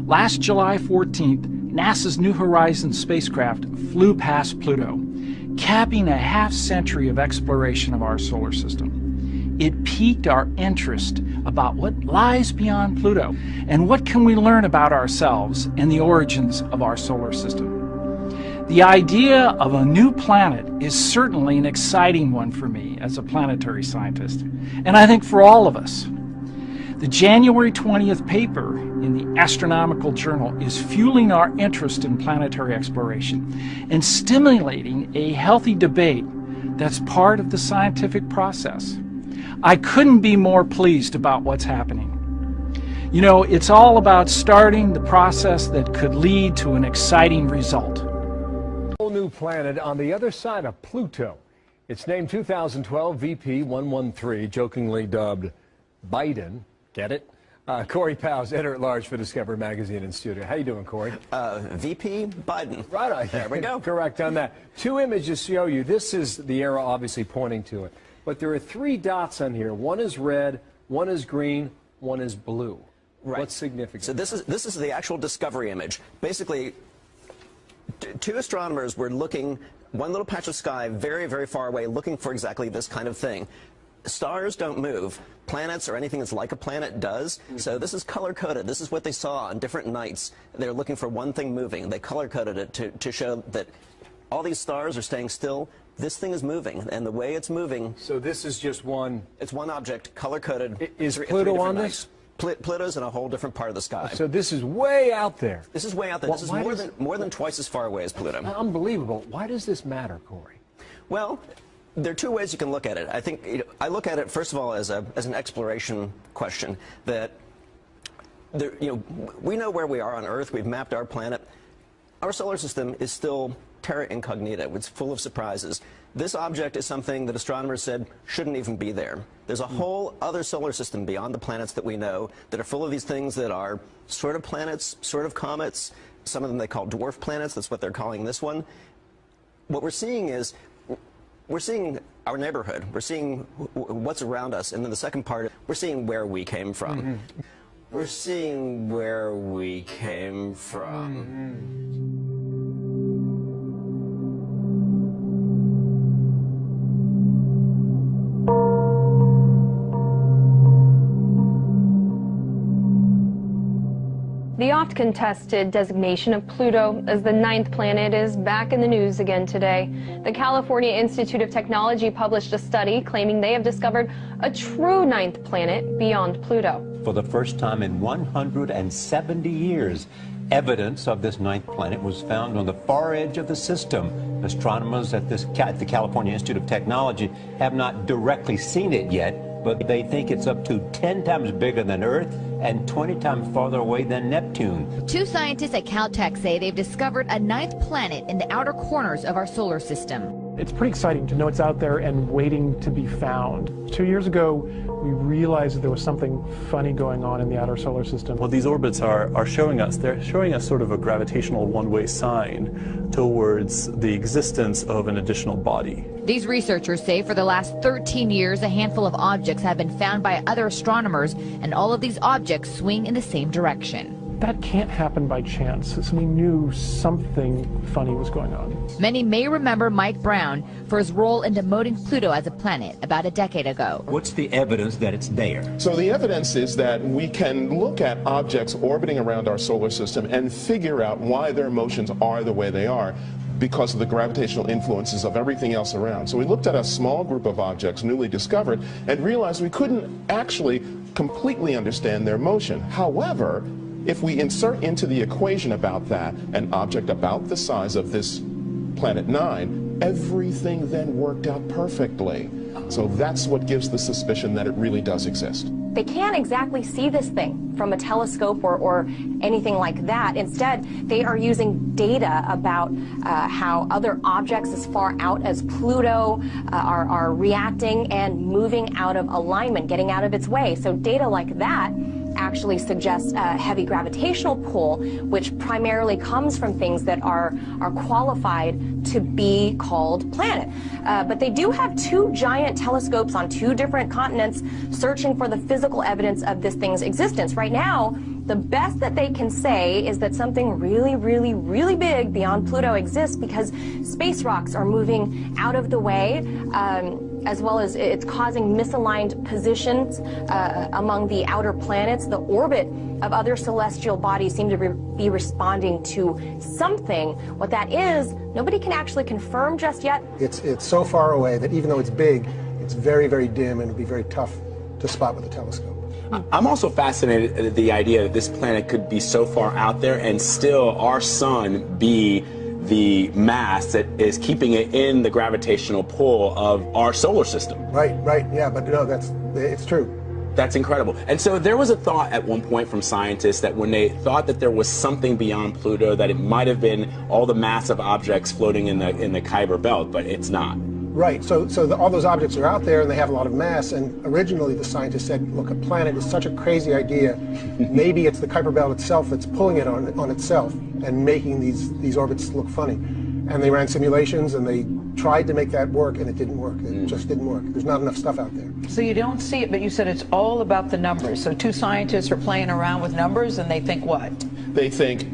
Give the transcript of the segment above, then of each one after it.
Last July 14th, NASA's New Horizons spacecraft flew past Pluto, capping a half-century of exploration of our solar system. It piqued our interest about what lies beyond Pluto and what can we learn about ourselves and the origins of our solar system. The idea of a new planet is certainly an exciting one for me as a planetary scientist, and I think for all of us. The January 20th paper in the Astronomical Journal is fueling our interest in planetary exploration and stimulating a healthy debate that's part of the scientific process. I couldn't be more pleased about what's happening. You know, it's all about starting the process that could lead to an exciting result. A whole new planet on the other side of Pluto. It's named 2012 VP 113, jokingly dubbed Biden. Get it? Corey Powers, editor-at-large for Discovery Magazine in studio. How you doing, Corey? VP Biden. Right, there we go. Correct on that. Two images show you. This is the arrow obviously pointing to it. But there are three dots on here. One is red, one is green, one is blue. Right. What's significant? So this is the actual Discovery image. Basically, two astronomers were looking, one little patch of sky very, very far away, looking for exactly this kind of thing. Stars don't move. Planets or anything that's like a planet does. So this is color-coded. This is what they saw on different nights. They're looking for one thing moving. They color-coded it to show that all these stars are staying still. This thing is moving, and the way it's moving... So this is just one... It's one object, color-coded. Is Pluto on this? Pluto's in a whole different part of the sky. So this is way out there. This is way out there. Well, this is more than twice as far away as Pluto. Unbelievable. Why does this matter, Corey? Well, there are two ways you can look at it. I think I look at it first of all as an exploration question. That we know where we are on Earth. We've mapped our planet. Our solar system is still terra incognita. It's full of surprises. This object is something that astronomers said shouldn't even be there. There's a whole other solar system beyond the planets that we know that are full of these things that are sort of planets, sort of comets. Some of them they call dwarf planets. That's what they're calling this one. What we're seeing is we're seeing our neighborhood. We're seeing what's around us. And then the second part, we're seeing where we came from. Mm-hmm. We're seeing where we came from. Mm-hmm. The oft-contested designation of Pluto as the 9th planet is back in the news again today. The California Institute of Technology published a study claiming they have discovered a true 9th planet beyond Pluto. For the first time in 170 years, evidence of this 9th planet was found on the far edge of the system. Astronomers at the California Institute of Technology have not directly seen it yet, but they think it's up to 10 times bigger than Earth and 20 times farther away than Neptune. Two scientists at Caltech say they've discovered a 9th planet in the outer corners of our solar system. It's pretty exciting to know it's out there and waiting to be found. 2 years ago, we realized that there was something funny going on in the outer solar system. What these orbits are showing us, they're showing us sort of a gravitational one-way sign towards the existence of an additional body. These researchers say for the last 13 years, a handful of objects have been found by other astronomers, and all of these objects swing in the same direction. That can't happen by chance, so we knew something funny was going on. Many may remember Mike Brown for his role in demoting Pluto as a planet about a decade ago. What's the evidence that it's there? So the evidence is that we can look at objects orbiting around our solar system and figure out why their motions are the way they are, because of the gravitational influences of everything else around. So we looked at a small group of objects newly discovered and realized we couldn't actually completely understand their motion. However, if we insert into the equation about that an object about the size of this planet 9, everything then worked out perfectly. So that's what gives the suspicion that it really does exist. They can't exactly see this thing from a telescope or anything like that. Instead, they are using data about how other objects as far out as Pluto are reacting and moving out of alignment, getting out of its way. So data like that actually suggests a heavy gravitational pull, which primarily comes from things that are qualified to be called planet. But they do have two giant telescopes on two different continents searching for the physical evidence of this thing's existence. Right now, the best that they can say is that something really, really, really big beyond Pluto exists because space rocks are moving out of the way, as well as it's causing misaligned positions among the outer planets. The orbit of other celestial bodies seem to be responding to something. What that is, nobody can actually confirm just yet. It's so far away that even though it's big, it's very, very dim and it'd be very tough to spot with a telescope. I'm also fascinated at the idea that this planet could be so far out there and still our sun be the mass that is keeping it in the gravitational pull of our solar system. Right, yeah, but no, it's true. That's incredible. And so there was a thought at one point from scientists that when they thought that there was something beyond Pluto, that it might have been all the massive objects floating in the Kuiper Belt, but it's not. Right, so all those objects are out there and they have a lot of mass, and originally the scientists said, look, a planet is such a crazy idea, maybe it's the Kuiper Belt itself that's pulling it on itself and making these orbits look funny. And they ran simulations and they tried to make that work and it didn't work. It just didn't work. There's not enough stuff out there. So you don't see it, but you said it's all about the numbers. So two scientists are playing around with numbers and they think what? They think,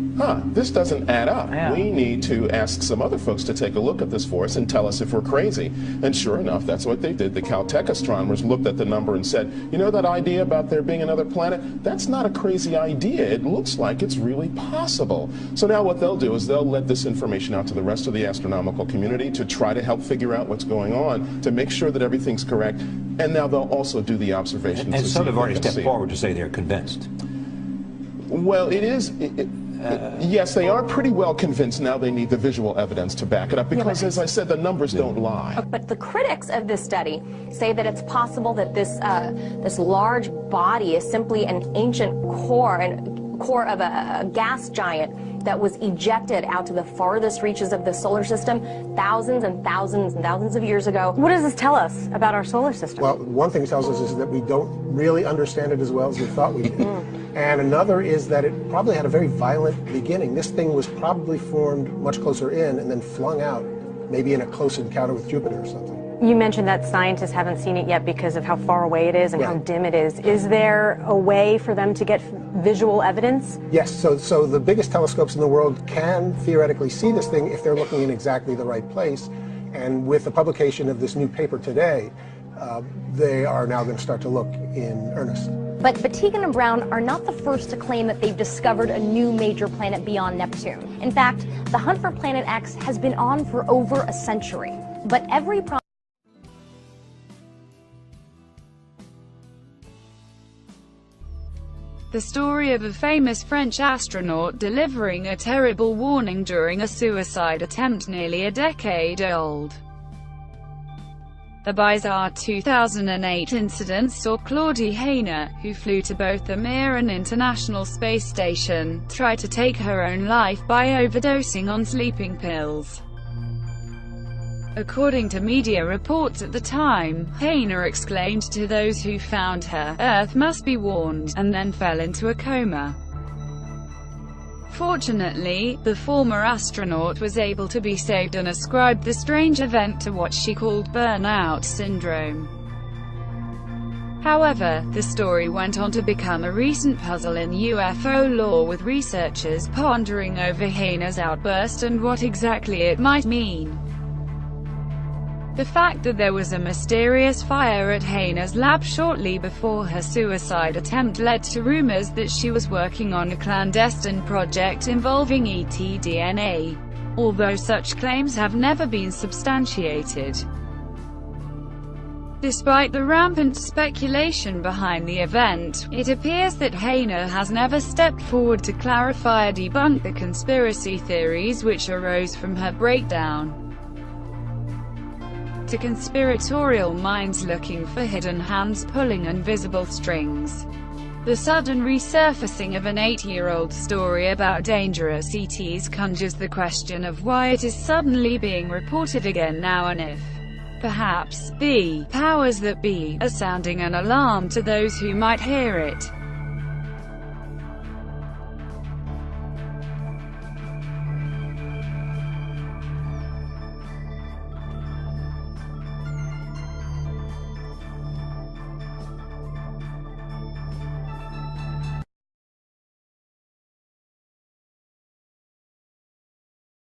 this doesn't add up. Yeah. We need to ask some other folks to take a look at this for us and tell us if we're crazy. And sure enough, that's what they did. The Caltech astronomers looked at the number and said, you know that idea about there being another planet? That's not a crazy idea. It looks like it's really possible. So now what they'll do is they'll let this information out to the rest of the astronomical community to try to help figure out what's going on, to make sure that everything's correct. And now they'll also do the observations. And some have already stepped forward to say they're convinced. Well, yes, they are pretty well convinced now. They need the visual evidence to back it up because, as I said, the numbers don't lie. But the critics of this study say that it's possible that this large body is simply an ancient core of a gas giant that was ejected out to the farthest reaches of the solar system thousands and thousands and thousands of years ago. What does this tell us about our solar system? Well, one thing it tells us is that we don't really understand it as well as we thought we did. And another is that it probably had a very violent beginning. This thing was probably formed much closer in and then flung out, maybe in a close encounter with Jupiter or something. You mentioned that scientists haven't seen it yet because of how far away it is and how dim it is. Is there a way for them to get visual evidence? Yes, so the biggest telescopes in the world can theoretically see this thing if they're looking in exactly the right place. And with the publication of this new paper today, they are now going to start to look in earnest. But Tegan and Brown are not the first to claim that they've discovered a new major planet beyond Neptune. In fact, the hunt for Planet X has been on for over a century. But every The story of a famous French astronaut delivering a terrible warning during a suicide attempt nearly a decade old. The bizarre 2008 incident saw Claudie Hayner, who flew to both the Mir and International Space Station, try to take her own life by overdosing on sleeping pills. According to media reports at the time, Hayner exclaimed to those who found her, "Earth must be warned," and then fell into a coma. Fortunately, the former astronaut was able to be saved and ascribed the strange event to what she called burnout syndrome. However, the story went on to become a recent puzzle in UFO lore, with researchers pondering over Hayner's outburst and what exactly it might mean. The fact that there was a mysterious fire at Hayner's lab shortly before her suicide attempt led to rumors that she was working on a clandestine project involving ET DNA, although such claims have never been substantiated. Despite the rampant speculation behind the event, it appears that Hayner has never stepped forward to clarify or debunk the conspiracy theories which arose from her breakdown. To conspiratorial minds looking for hidden hands pulling invisible strings, the sudden resurfacing of an 8-year-old story about dangerous ETs conjures the question of why it is suddenly being reported again now, and if, perhaps, the powers that be are sounding an alarm to those who might hear it.